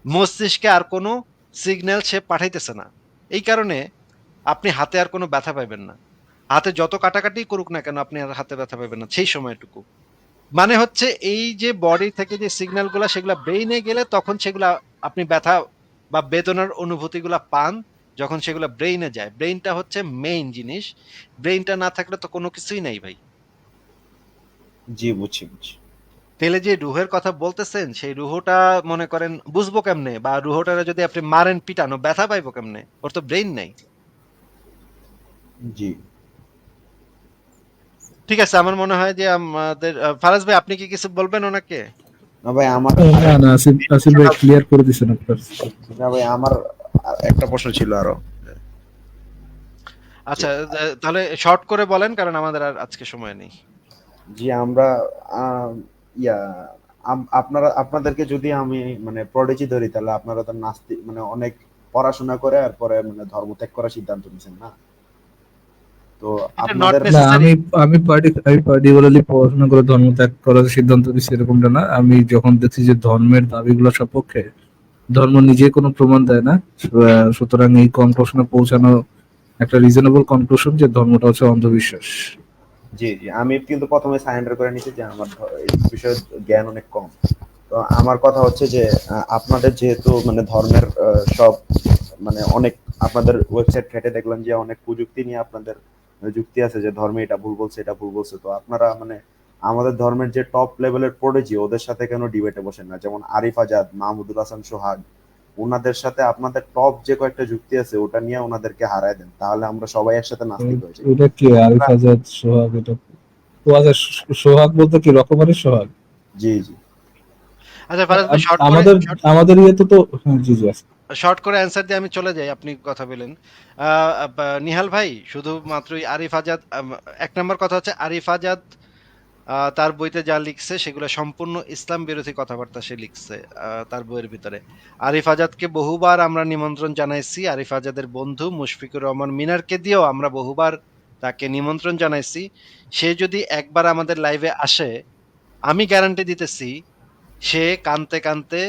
মস্তিষ্কে আর কোনো সিগন্যাল সে পাঠাইতেছে না। এই কারণে আপনি হাতে আর কোনো ব্যথা পাইবেন না। হাতে যত কাটাকাটি করুক না কেন আপনি আর হাতে ব্যথা পাবেন না সেই সময়টুকু। মানে হচ্ছে এই যে বডি থেকে যে সিগন্যাল গুলা সেগুলা ব্রেইনে গেলে তখন সেগুলা আপনি ব্যথা বা বেদনার অনুভূতিগুলা পান, যখন সেগুলা ব্রেইনে যায়। ব্রেইনটা হচ্ছে মেইন জিনিস। ব্রেইনটা না থাকলে তো কোনো কিছুই নাই ভাই। জি বুঝছি, বুঝছি। তাহলে যে রুহের কথা বলতেছেন সেই রুহটা মনে করেন বুঝবো কেমনে, বা রুহটারে যদি আপনি মারেন পিটানো ব্যথা পাইবো কেমনে? ওর তো ব্রেইন নাই। জি। ঠিক আছে, আমার মনে হয় যে আমাদের ফারাজ ভাই আপনি কি কিছু বলবেন ওনাকে? না ভাই আমার না না, আসিফ আসিফ ভাই ক্লিয়ার করে দিচ্ছেন আপনার। না ভাই আমার একটা প্রশ্ন ছিল আরো। যে আচ্ছা, তাহলে শর্ট করে বলেন কারণ আমাদের আর আজকে সময় নেই। জি আমরা ইয়া আপনারা আপনাদেরকে যদি আমি মানে প্রডিজি ধরি তাহলে আপনারা তো নাস্তিক মানে অনেক পড়াশোনা করে আর পরে মানে ধর্ম ত্যাগ করার সিদ্ধান্ত নিয়েছেন না? তো এটা নট আপনাদের না, নেসেসারি। আমি পার্টিকুলারলি পড়াশোনা করে ধর্ম ত্যাগ করার সিদ্ধান্ত নিচ্ছি এরকমটা না। আমি যখন দেখছি যে ধর্মের দাবিগুলো সপক্ষে, ধর্ম নিজে কোনো প্রমাণ দেয় না, সুতরাং এই কনক্লুশনে পৌঁছানো একটা রিজনেবল কনক্লুশন যে ধর্মটা হচ্ছে অন্ধবিশ্বাস। জি জি আমি কিন্তু প্রথমে সারেন্ডার করে নিচ্ছি যে আমার এই বিষয়ে জ্ঞান অনেক কম। তো আমার কথা হচ্ছে যে আপনাদের যেহেতু মানে ধর্মের সব মানে অনেক আপনাদের ওয়েবসাইট ঘেটে দেখলাম যে অনেক প্রযুক্তি নিয়ে আপনাদের যুক্তি আছে যে ধর্মে এটা ভুল বলছে এটা ভুল বলছে। তো আপনারা মানে আমাদের ধর্মের যে টপ লেভেলের প্রোডিজি ওদের সাথে কেন ডিবেটে বসেন না? যেমন আরিফ আজাদ, মাহমুদুল হাসান সোহাগ, ওনাদের সাথে আপনাদের টপ যে কয়েকটা যুক্তি আছে ওটা নিয়ে ওনাদেরকে হারায় দেন, তাহলে আমরা সবাই একসাথে নাস্তিক হয়ে যাই। এটা কি আরিফ আজাদ সোহাগ? এটা ও আচ্ছা, সোহাগ বলতে কি রকমারি সোহাগ? জি জি আচ্ছা ফারাজ ভাই আমাদের আমাদের ইয়েতে তো হ্যাঁ, জি জি আছে। শর্ট করে অ্যান্সার দিয়ে আমি চলে যাই, আপনি কথা বলেন। নিহাল ভাই শুধুমাত্রই আরিফ আজাদ, এক নম্বর কথা হচ্ছে আরিফ আজাদ তার বইতে যা লিখছে সেগুলো সম্পূর্ণ ইসলাম বিরোধী কথাবার্তা সে লিখছে তার বইয়ের ভিতরে। আরিফ আজাদকে বহুবার আমরা নিমন্ত্রণ জানাইছি, আরিফ আজাদের বন্ধু মুশফিকুর রহমান মিনারকে দিয়েও আমরা বহুবার তাকে নিমন্ত্রণ জানাইছি। সে যদি একবার আমাদের লাইভে আসে, আমি গ্যারান্টি দিতেছি সে কাঁদতে, কাঁদতে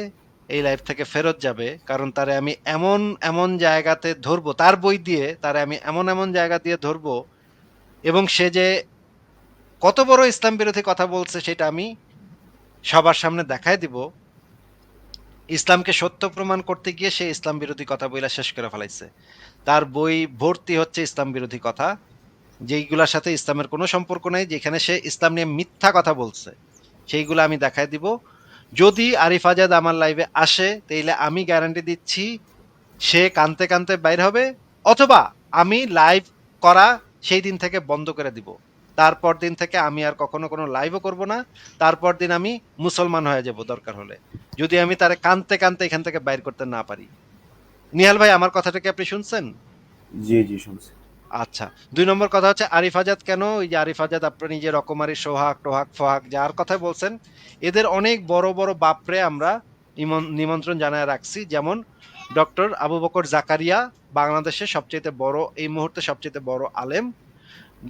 এই লাইভ থেকে ফেরত যাবে। কারণ তারে আমি এমন, এমন জায়গাতে ধরবো, তার বই দিয়ে তারে আমি এমন, এমন জায়গা দিয়ে ধরবো এবং সে যে কত বড় ইসলাম বিরোধী কথা বলছে সেটা আমি সবার সামনে দেখায় দিব। ইসলামকে সত্য প্রমাণ করতে গিয়ে সে ইসলাম বিরোধী কথা বইলা শেষ করে ফেলাইছে। তার বই ভর্তি হচ্ছে ইসলাম বিরোধী কথা, যেইগুলার সাথে ইসলামের কোনো সম্পর্ক নাই, যেখানে সে ইসলাম নিয়ে মিথ্যা কথা বলছে। সেইগুলা আমি দেখায় দিব। যদি আরিফ আজাদ আমার লাইভে আসে, তাইলে আমি গ্যারান্টি দিচ্ছি সে কানতে, কানতে বাইর হবে, অথবা আমি লাইভ করা সেই দিন থেকে বন্ধ করে দিব। তারপর দিন থেকে আমি আর কখনো কোনো লাইভও করব না। তারপর দিন আমি মুসলমান হয়ে যাব দরকার হলে। যদি আমি তারে কানতে, কানতে এখান থেকে বাইর করতে না পারি। নিহাল ভাই, আমার কথাটা কি আপনি শুনছেন? জি জি শুনছি। আচ্ছা। ২ নম্বর কথা হচ্ছে আরিফ আজাদ কেন? ওই যে আরিফ আজাদ আপনি যে রকমারি সোহাগ, টোহাগ, ফোহাগ যার কথাই বলছেন, এদের অনেক বড়, বড় বাপরে আমরা নিমন্ত্রণ জানায় রাখছি। যেমন ডক্টর আবু বকর জাকারিয়া, বাংলাদেশের সবচাইতে বড়, এই মুহূর্তে সবচাইতে বড় আলেম।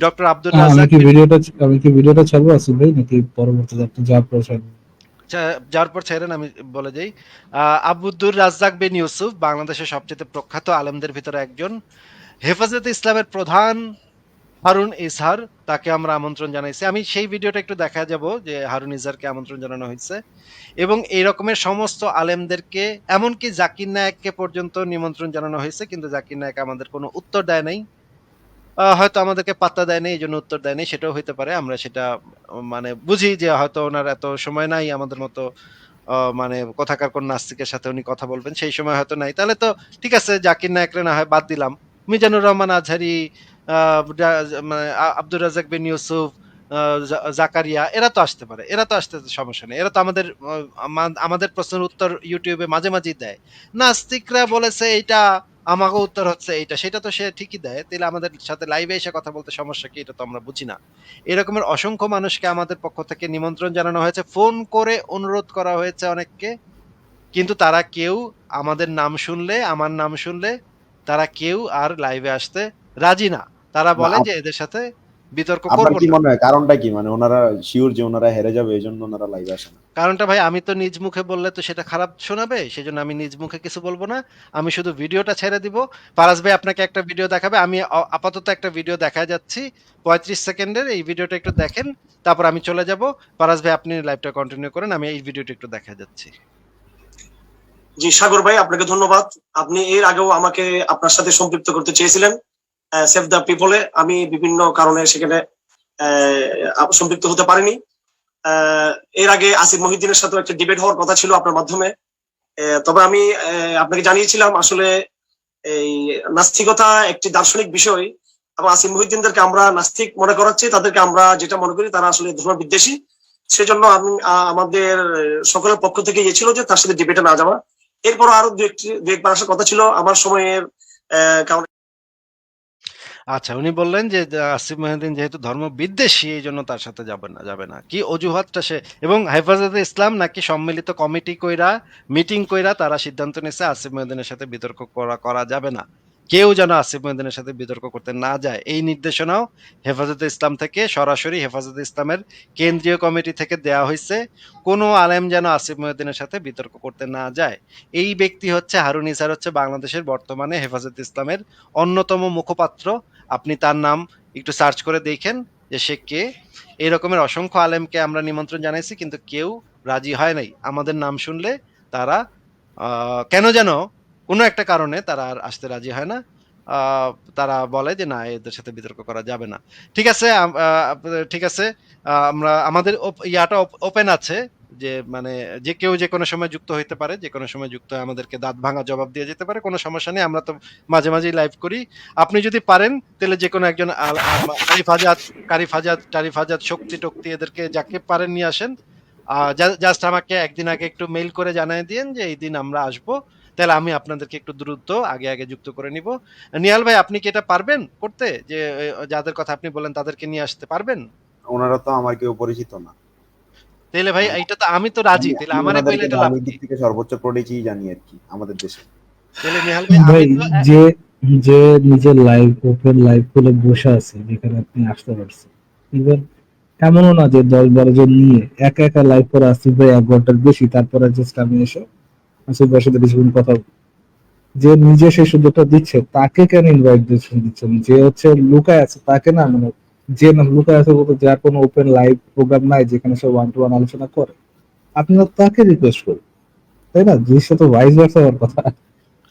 ডক্টর আব্দুর রাজ্জাক আমি কি ভিডিওটা ছাড়বো আসিফ ভাই, নাকি পরবর্তীতে আপনি যা প্রশ্ন? যার পর ছেড়েন আমি বলে যাই। আব্দুর রাজ্জাক বিন ইউসুফ বাংলাদেশের সবচাইতে প্রখ্যাত আলেমদের ভিতরে একজন। হেফাজতে ইসলামের প্রধান হারুন ইজহার, তাকে আমরা আমন্ত্রণ জানাইছি। আমি সেই ভিডিওটা একটু দেখা যাব যে হারুন ইজহারকে আমন্ত্রণ জানানো হয়েছে এবং এই রকমের সমস্ত আলেমদেরকে, এমনকি জাকির নায়েককে পর্যন্ত নিমন্ত্রণ জানানো হয়েছে, কিন্তু জাকির নায়েক আমাদের কোনো উত্তর দেয় নাই। হয়তো আমাদেরকে পাত্তা দেয় নাই, এই জন্য উত্তর দেয় নাই, সেটাও হইতে পারে। আমরা সেটা মানে বুঝি যে হয়তো ওনার এত সময় নাই আমাদের মতো মানে কোথাকার কোন নাস্তিকের সাথে উনি কথা বলবেন, সেই সময় হয়তো নাই। তাহলে তো ঠিক আছে, জাকির নায়েকরে না হয় বাদ দিলাম। মিজানুর রহমান আজহারি, মানে আব্দুর রাজ্জাক বিন ইউসুফ, জাকারিয়া, এরা তো আসতে পারে, এরা তো আসতে সমস্যা নেই। এরা তো আমাদের আমাদের প্রশ্নের উত্তর ইউটিউবে মাঝে মাঝেই দেয়। নাস্তিকরা বলেছে এইটা, আমাকে উত্তর হচ্ছে এইটা, সেটা তো সে ঠিকই দেয়। তাহলে আমাদের সাথে লাইভে এসে কথা বলতে সমস্যা কি? এটা তো আমরা বুঝি না। এরকমের অসংখ্য মানুষকে আমাদের পক্ষ থেকে নিমন্ত্রণ জানানো হয়েছে, ফোন করে অনুরোধ করা হয়েছে অনেককে, কিন্তু তারা কেউ আমাদের নাম শুনলে, আমার নাম শুনলে তারা কেউ আর লাইভে আসতে রাজি না। তারা বলে যে এদের সাথে বিতর্ক আপনার করব কি না। মনে হয় কারণটা কি? মানে ওনারা শিওর যে ওনারা হেরে যাবে, এই জন্য ওনারা লাইভে আসে না? কারণটা ভাই, আমি তো নিজ মুখে বললে তো সেটা খারাপ শোনাবে, সেজন্য আমি নিজ মুখে কিছু বলবো না। আমি শুধু ভিডিওটা ছেড়ে দিব। ফারাজ ভাই আপনাকে একটা ভিডিও দেখাবে, আমি আপাতত একটা ভিডিও দেখায় যাচ্ছি 35 সেকেন্ডের। এই ভিডিওটা একটু দেখেন, তারপর আমি চলে যাব। ফারাজ ভাই আপনি লাইভটা কন্টিনিউ করেন, আমি এই ভিডিওটা একটু দেখায় যাচ্ছি। জি সাগর ভাই, আপনাকে ধন্যবাদ। আপনি এর আগেও আমাকে আপনার সাথে সম্পৃক্ত করতে চেয়েছিলেন সেভ দ্য পিপলে, আমি বিভিন্ন কারণে সেখানে সম্পৃক্ত হতে পারিনি। এর আগে আসিফ মহিউদ্দিনের সাথে একটা ডিবেট হওয়ার কথা ছিল আপনার মাধ্যমে। তবে আমি আপনাকে জানিয়েছিলাম আসলে এই নাস্তিকতা একটি দার্শনিক বিষয়, এবং আসিফ মহিউদ্দিনদেরকে আমরা নাস্তিক মনে করাচ্ছি, তাদেরকে আমরা যেটা মনে করি তারা আসলে ধর্ম বিদ্বেষী। সেজন্য আমি আমাদের সকলের পক্ষ থেকে ইয়ে ছিল যে তার সাথে ডিবেটে না যাওয়া। এরপর আরো দু একবার আসার কথা ছিল, আমার সময়ের কারণে। আচ্ছা, উনি বললেন যে আসিফ মহিউদ্দিন যেহেতু ধর্ম বিদ্বেষী, এই জন্য তার সাথে যাবে না। কি অজুহাতটা সে? এবং হেফাজতে ইসলাম নাকি সম্মিলিত কমিটি কইরা, মিটিং কইরা তারা সিদ্ধান্ত নিয়েছে আসিফ মহিউদ্দিনের সাথে বিতর্ক করা যাবে না। কেউ যেন আসিফ মহিউদ্দিনের সাথে বিতর্ক করতে না যায়, এই নির্দেশনাও হেফাজতে ইসলাম থেকে সরাসরি হেফাজতে ইসলামের কেন্দ্রীয় কমিটি থেকে দেয়া হয়েছে। কোনো আলেম যেন আসিফ মহিউদ্দিনের সাথে বিতর্ক করতে না যায়। এই ব্যক্তি হচ্ছে হারুন ইজহার, হচ্ছে বাংলাদেশের বর্তমানে হেফাজতে ইসলামের অন্যতম মুখপাত্র। আপনি তার নাম একটু সার্চ করে দেখেন যে সে কে। এই রকমের অসংখ্য আলেমকে আমরা নিমন্ত্রণ জানাইছি, কিন্তু কেউ রাজি হয় নাই। আমাদের নাম শুনলে তারা কেন যেন কোনো একটা কারণে তারা আর আসতে রাজি হয় না। তারা বলে যে না, এদের সাথে বিতর্ক করা যাবে না। ঠিক আছে, ঠিক আছে। আমরা আমাদের ইয়াটা ওপেন আছে, যে মানে যে কেউ যে কোনো সময় যুক্ত হইতে পারে, যে কোনো সময় যুক্ত হয়ে আমাদেরকে দাঁত ভাঙা জবাব দিয়ে যেতে পারে, কোনো সমস্যা নেই। আমরা তো মাঝে মাঝেই লাইভ করি। আপনি যদি পারেন তাহলে যে কোনো একজন টারিফ আজাদ, শক্তি টক্তি, এদেরকে যাকে পারেন নিয়ে আসেন। জাস্ট আমাকে একদিন আগে একটু মেইল করে জানাই দিন যে এই দিন আমরা আসবো, তাহলে আমি আপনাদেরকে একটু দ্রুত আগে যুক্ত করে নিব। নিহাল ভাই, আপনি কি এটা পারবেন করতে? যে যাদের কথা আপনি বলেন তাদেরকে নিয়ে আসতে পারবেন? ওনারা তো আমার কেউ পরিচিত না। তাহলে ভাই এইটা তো আমি তো রাজি, তাহলে আমারে কইলে ওনাদেরকে এটা লাভ ধার্মিক কি? দিক থেকে সর্বোচ্চ পরিচয় জানি আর কি আমাদের দেশে। তাহলে নিহাল ভাই, ভাই আমি তো যে যে নিজের লাইভ ওপেন লাইভ খুলে বসে আছে যেখানে আপনি আসতে পারছেন, ইভেন এমনও না যে 10-12 জন নিয়ে একা একা লাইভ করে আসিফ ভাই 1 ঘন্টার বেশি, তারপরে জাস্ট আমি এসে আসিফ ভাইয়ের সাথে কিছুক্ষণ কথা বলি। যে নিজে সেই সুযোগটা দিচ্ছে তাকে কেন ইনভাইট দিচ্ছেন? যে হচ্ছে লুকায় আছে তাকে না, মানে যে না লুকায় আছে বলতে যার কোনো ওপেন লাইভ প্রোগ্রাম নাই যেখানে সে 1-to-1 আলোচনা করে, আপনারা তাকে রিকোয়েস্ট করুন, তাই না? জিনিসটা তো ভাইস ভার্সা হওয়ার কথা।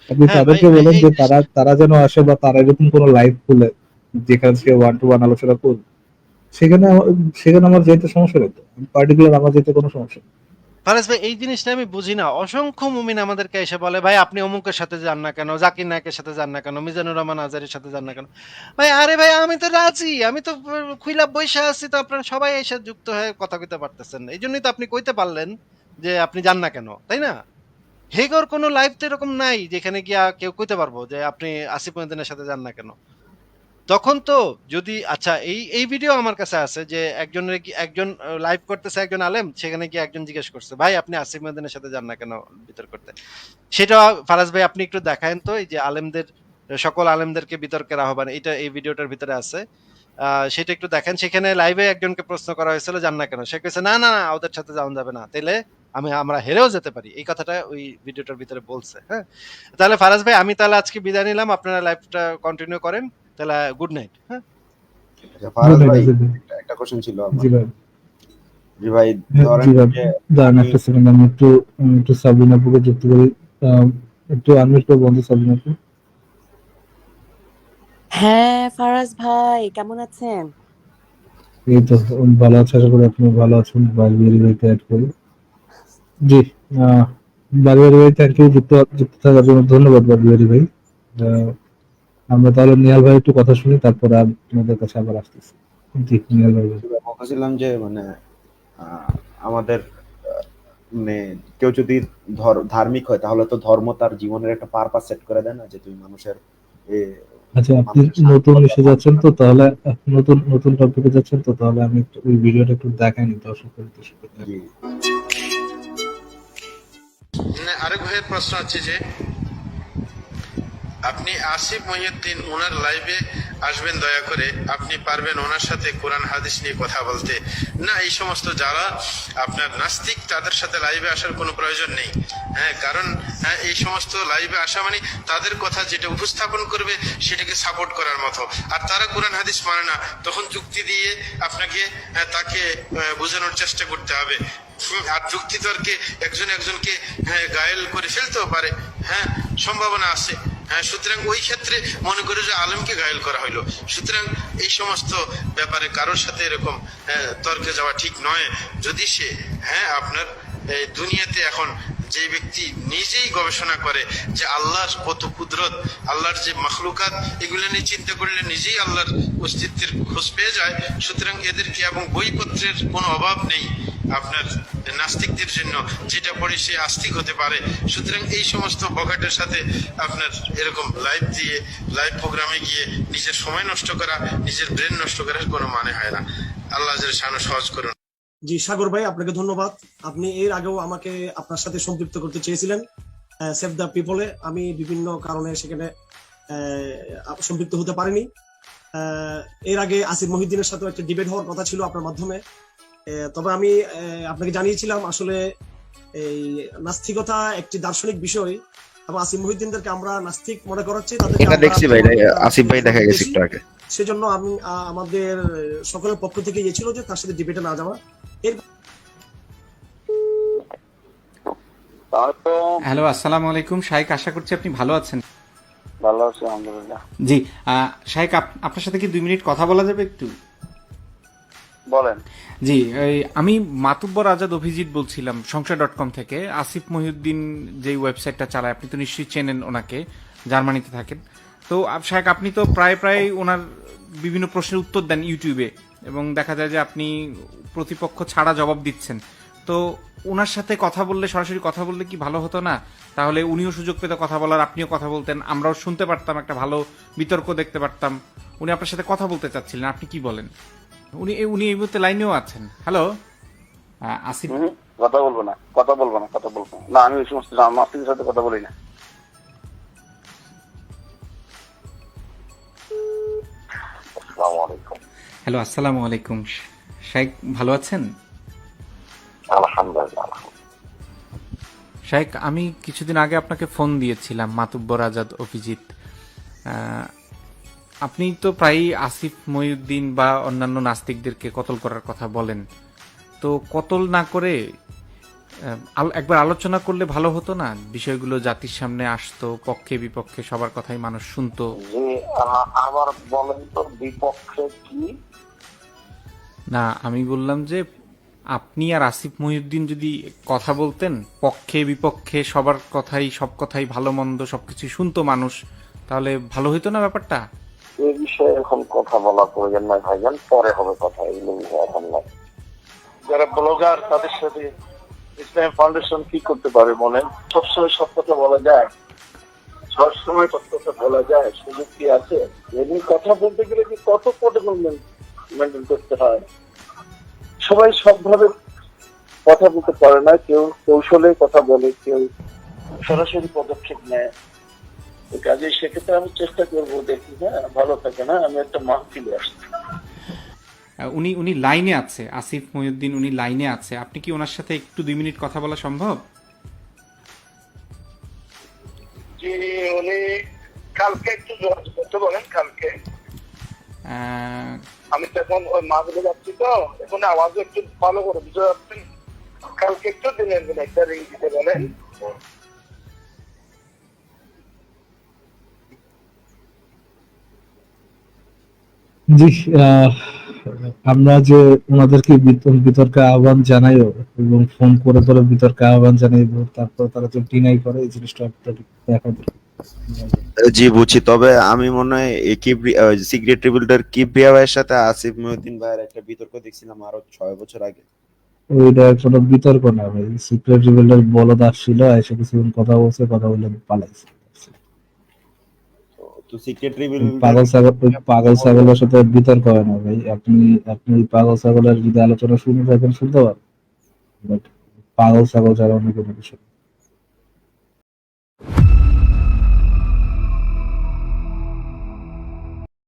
আপনি হ্যাঁ ভাই, তাদেরকে বলেন এই যে জিনিসটা তারা যেন আসে, বা তারা এরকম কোনো লাইভ খুলে যেখানে সে 1-to-1 আলোচনা করবে, সেখানে সেখানে আমার যেতে সমস্যা হতো, পার্টিকুলার আমার যেতে কোনো সমস্যা নেই। ফারাজ ভাই, এই জিনিসটা আমি বুঝি না। অসংখ্য মুমিন আমাদেরকে এসে বলে, ভাই আপনি অমুকের সাথে যান না কেন, জাকির নায়কের সাথে যান না কেন, মিজানুর রহমান আজারের সাথে যান না কেন? ভাই আরে ভাই, আমি তো রাজি, আমি তো খুইলা বইসা আছি, তো আপনারা সবাই এসে যুক্ত হয়ে কথা কইতে পারতেছেন, এই জন্যই তো আপনি কইতে পারলেন যে আপনি যান না কেন, তাই না? হেগর কোনো লাইভ তো এরকম নাই যেখানে গিয়া কেউ কইতে পারবো যে আপনি আসিফ মহিউদ্দিনের সাথে যান না কেন। তখন তো যদি আচ্ছা, এই ভিডিও আমার কাছে আছে যে একজন লাইভ করতেছে, একজন আলেম, সেখানে গিয়ে একজন জিজ্ঞেস করছে, ভাই আপনি আসিফ মহিউদ্দিনের সাথে যান না কেন বিতর্ক করতে? সেটা ফারাজ ভাই আপনি একটু দেখায়েন তো, এই যে আলেমদের, সকল আলেমদেরকে বিতর্কের আহ্বান, এটা এই ভিডিওটার ভিতরে আছে। সেটা একটু দেখেন। সেখানে লাইভে একজনকে প্রশ্ন করা হয়েছিল যান না কেন, সে কইছে না না না, ওদের সাথে যাওয়া যাবে না, তাইলে আমরা হেরেও যেতে পারি, এই কথাটা ওই ভিডিওটার ভিতরে বলছে। হ্যাঁ, তাহলে ফারাজ ভাই, আমি তাহলে আজকে বিদায় নিলাম, আপনারা লাইভটা কন্টিনিউ করেন, তাহলে গুড নাইট। হ্যাঁ, আচ্ছা, ফারাজ ভাই, আসিফ ভাই। একটা কোশ্চেন ছিল আমার। জি ভাই। জি ভাই, হ্যাঁ, ধরেন জি ভাই। যে দাঁড়ান আমি একটা সেকেন্ড, আমি একটু সাবিনা আপুকে যুক্ত করি। আহ, একটু আনমিউট করে বন্ধু সাবিনা আপু। হ্যাঁ, ফারাজ ভাই কেমন আছেন? এই তো ভালো আছে, আশা করি আপনি ভালো আছেন। বাড়ির বাড়িতে অ্যাড করি। জি, আহ বাড়ির ভাই, থ্যাংক ইউ যুক্ত থাকার জন্য ধন্যবাদ বাড়ির ভাই। আহ, আমরা তাহলে নিহাল ভাই একটু কথা শুনি, তারপর আপনাদের কাছে আবার আসতেছি। জি নিহাল ভাই বলুন। বলছিলাম যে মানে আমাদের মানে কেউ যদি ধার্মিক হয় তাহলে তো ধর্ম তার জীবনের একটা পারপাস সেট করে দেয় না, যে তুমি মানুষের এ, আচ্ছা, আপনি মানুষের নতুন শান্তিকতা ইস্যু যাচ্ছেন তো, তাহলে নতুন নতুন টপিকে যাচ্ছেন তো, তাহলে আমি ওই ভিডিওটা একটু দেখাইনি দর্শকদের উদ্দেশ্যে। জি আরেক ভাইয়ের প্রশ্ন আছে যে আপনি আসিফ মহিউদ্দিন ওনার লাইভে আসবেন, দয়া করে আপনি পারবেন ওনার সাথে কোরআন হাদিস নিয়ে কথা বলতে? না, এই সমস্ত যারা আপনার নাস্তিক তাদের সাথে লাইভে আসার কোনো প্রয়োজন নেই। হ্যাঁ, কারণ এই সমস্ত লাইভে আসা মানে তাদের কথা যেটা উপস্থাপন করবে সেটাকে সাপোর্ট করার মতো, আর তারা কোরআন হাদিস মানে না, তখন যুক্তি দিয়ে আপনাকে তাকে বোঝানোর চেষ্টা করতে হবে। আর যুক্তি তর্কে একজনকে গায়েল করে ফেলতেও পারে, হ্যাঁ, সম্ভাবনা আছে। হ্যাঁ, সুতরাং ওই ক্ষেত্রে মনে করে যে আলেমকে ঘায়েল করা হইলো। সুতরাং এই সমস্ত ব্যাপারে কারোর সাথে এরকম তর্কে যাওয়া ঠিক নয়। যদি সে আপনার দুনিয়াতে এখন যে ব্যক্তি নিজেই গবেষণা করে যে আল্লাহর কত কুদরত, আল্লাহর যে মখলুকাত, এগুলো নিয়ে চিন্তা করলে নিজেই আল্লাহর অস্তিত্বের খোঁজ পেয়ে যায়। সুতরাং এদেরকে এবং বইপত্রের কোনো অভাব নেই আপনার নাস্তিকদের জন্য, যেটা পড়ে সে আস্তিক হতে পারে। সুতরাং এই সমস্ত বখাটের সাথে আপনার এরকম লাইভ প্রোগ্রামে গিয়ে নিজের সময় নষ্ট করা, নিজের ব্রেন নষ্ট করার কোনো মানে হয় না। আল্লাহ শানো সহজ করুন। জি সাগর ভাই, আপনাকে ধন্যবাদ। আপনি এর আগেও আমাকে আপনার সাথে সম্পৃক্ত করতে চেয়েছিলেন সেভ দ্য পিপলে, আমি বিভিন্ন কারণে সেখানে সম্পৃক্ত হতে পারিনি। এর আগে আসিফ মহিউদ্দিনের সাথে একটা ডিবেট হওয়ার কথা ছিল আপনার মাধ্যমে, তবে আমি আপনাকে জানিয়েছিলাম আসলে এই নাস্তিকতা একটি দার্শনিক বিষয়, এবং আসিফ মহিউদ্দিনদেরকে আমরা নাস্তিক মনে করাচ্ছি, এটা দেখছি ভাই, আসিফ ভাই দেখা গেছে একটু আগে। সেজন্য আমি আমাদের সকলের পক্ষ থেকে ইয়ে ছিল যে তার সাথে ডিবেটে না যাওয়া। হ্যালো, আসসালামু আলাইকুম শাইখ, আশা করছি আপনি ভালো আছেন। ভালো আছি আলহামদুলিল্লাহ। জি, শাইখ, আপনার সাথে কি 2 মিনিট কথা বলা যাবে একটু? বলেন। জি, আমি মাতুব্বর আজাদ অভিজিৎ বলছিলাম সংসার.com থেকে। আসিফ মহিউদ্দিন যে ওয়েবসাইটটা চালায়, আপনি তো নিশ্চয়ই চেনেন ওনাকে, জার্মানিতে থাকেন। তো শাইখ, আপনি তো প্রায় ওনার বিভিন্ন প্রশ্নের উত্তর দেন ইউটিউবে, এবং দেখা যায় যে আপনি প্রতিপক্ষ ছাড়া জবাব দিচ্ছেন। তো ওনার সাথে কথা বললে, সরাসরি কথা বললে কি ভালো হতো না? তাহলে উনিও সুযোগ পেতে কথা বলার, আপনিও কথা বলতেন, আমরাও শুনতে পারতাম, একটা ভালো বিতর্ক দেখতে পারতাম। উনি আপনার সাথে কথা বলতে চাচ্ছিলেন, আপনি কি বলেন? উনি এই মুহূর্তে লাইনেও আছেন। হ্যালো আসিফ। কথা বলবো না। না, আমি ওই সমস্ত নাস্তিকের সাথে কথা বলি না। হ্যালো, আসসালামু আলাইকুম। শাইখ ভালো আছেন? আলহামদুলিল্লাহ। শাইখ, আমি কিছুদিন আগে আপনাকে ফোন দিয়েছিলাম, মাতুব্বর আজাদ অভিজিৎ। আহ, আপনি তো প্রায়ই আসিফ মহিউদ্দিন বা অন্যান্য নাস্তিকদেরকে কতল করার কথা বলেন। তো কতল না করে একবার আলোচনা করলে ভালো হতো না? বিষয়গুলো জাতির সামনে আসতো, পক্ষে বিপক্ষে সবার কথাই মানুষ শুনতো। যে আবার বলেন তো বিপক্ষে কি? না, আমি বললাম যে আপনি আর আসিফ মহিউদ্দিন যদি কথা বলতেন, পক্ষে বিপক্ষে সবার কথাই, সব কথাই, ভালো মন্দ সবকিছু শুনতো মানুষ, তাহলে ভালো হইতো না ব্যাপারটা? এই বিষয়ে এখন কথা বলা প্রয়োজন নয় ভাইজান, পরে হবে কথা, এগুলো বিষয়ে এখন নয়। যারা ব্লগার তাদের সাথে ইসলাম ফাউন্ডেশন কি করতে পারে বলেন? সবসময় সব কথা বলা যায়? সবসময় সব কথা বলা যায়? সুযোগ কি আছে? এমনি কথা বলতে গেলে কি কত প্রোটোকল মেনটেন করতে হয়? সবাই সবভাবে কথা বলতে পারে না, কেউ কৌশলে কথা বলে, কেউ সরাসরি পদক্ষেপ নেয়। এই কাজে সেক্ষেত্রে আমি চেষ্টা করবো, দেখি হ্যাঁ ভালো থাকে না, আমি একটা মাহফিলে আসছি। উনি লাইনে আছে, আসিফ মহিউদ্দিন উনি লাইনে আছে। আপনি কি ওনার সাথে একটু 2 মিনিট কথা বলা সম্ভব? যে উনি কালকে একটু যোগাযোগ করতে বলেন কালকে। আহ, আমি তো এখন ওই মাহফিলে যাচ্ছি, তো এখন আওয়াজ একটু ভালো করে বুঝতে পারছেন। কালকে একটু দিনের দিন একটা রিং দিতে বলেন। জি, আহ, আমরা যে ওনাদেরকে বিতর্কে আহ্বান জানাইও এবং ফোন করে করে বিতর্কে আহ্বান জানাইব, তারপর তারা যে ডিনাই করে, এই জিনিসটা আপনাদের দেখা দরকার। জি বুঝছি, তবে আমি মনে হয় সিক্রেট রিবিল্ডার কিবরিয়া ভাইয়ের সাথে আসিফ মহিউদ্দিন ভাইয়ের একটা বিতর্ক দেখছিলাম আরো 6 বছর আগে। ওইটা কোনো বিতর্ক না ভাই, সিক্রেট রিভেলের বলদ আসছিল, এসে কিছুক্ষণ কথা বলছে, কথা বলে পালাইছে। তো সিক্রেট ওই রিবিল্ডার পাগল ছাগলের সাথে বিতর্ক হয় না ভাই। আপনি আপনি ওই পাগল ছাগলের যদি আলোচনা শুনে থাকেন শুনতে পারেন, বাট পাগল ছাগল ছাড়া অন্য কোনো কিছু না।